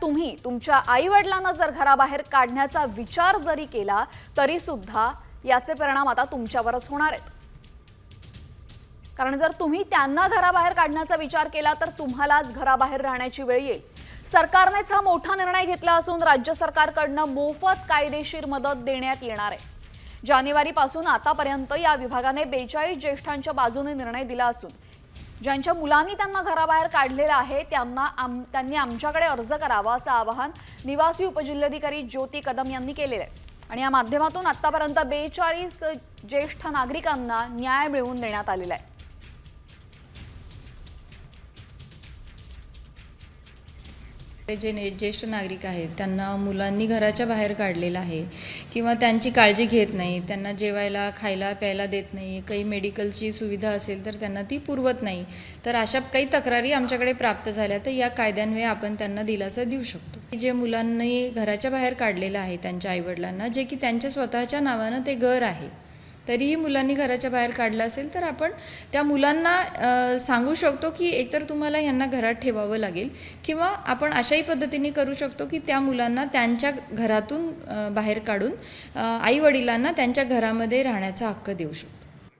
तुम्ही तुमच्या आई-वडिलांना जर घराबाहेर काढण्याचा विचार जरी केला तरी सुद्धा याचे परिणाम आता तुमच्यावरच होणार आहेत। कारण जर तुम्ही त्यांना घराबाहेर काढण्याचा विचार केला तर तुम्हालाच घराबाहेर राहण्याची वेळ येईल। सरकारनेच हा मोठा निर्णय घेतला असून राज्य सरकारकडून मोफत कायदेशीर मदत देण्यात येणार आहे। जानेवारीपासून आतापर्यंत या विभागाने 42 ज्येष्ठांच्या बाजूने निर्णय दिला असून ज्यांच्या मुलांनी त्यांना घराबाहेर काढलेलं आहे त्यांनी आमच्याकडे अर्ज करावा असं आवाहन निवासी उपजिल्हाधिकारी ज्योती कदम यांनी केलेलं आहे। आणि या माध्यमातून आतापर्यंत 42 ज्येष्ठ नागरिकांना न्याय मिळवून देण्यात आलेला आहे। जे ज्येष्ठ नागरिक आहेत त्यांना मुलांनी घराच्या बाहेर काढलेलं आहे किंवा त्यांची काळजी घेत नाही, त्यांना जेवायला खायला प्यायला देत नाही, काही मेडिकलची सुविधा असेल तर त्यांना ती पुरवत नाही, तर अशा काही तक्रारी आमच्याकडे प्राप्त झाल्या तर या कायद्यान्वये आपण त्यांना दिलासा देऊ शकतो। जे मुलांनी घराच्या बाहेर काढलेलं आहे त्यांच्या आईवडिलांना, जे की त्यांच्या स्वतःच्या नावानं ते घर आहे, तरीही मुलांनी घराच्या बाहेर काढलं असेल तर आपण त्या मुलांना सांगू शकतो की एकतर तुम्हाला यांना घरात ठेवावं लागेल किंवा आपण अशाही पद्धतीने करू शकतो की त्या मुलांना त्यांच्या घरातून बाहेर काढून आई वडिलांना त्यांच्या घरामध्ये राहण्याचा हक्क देऊ शकतो।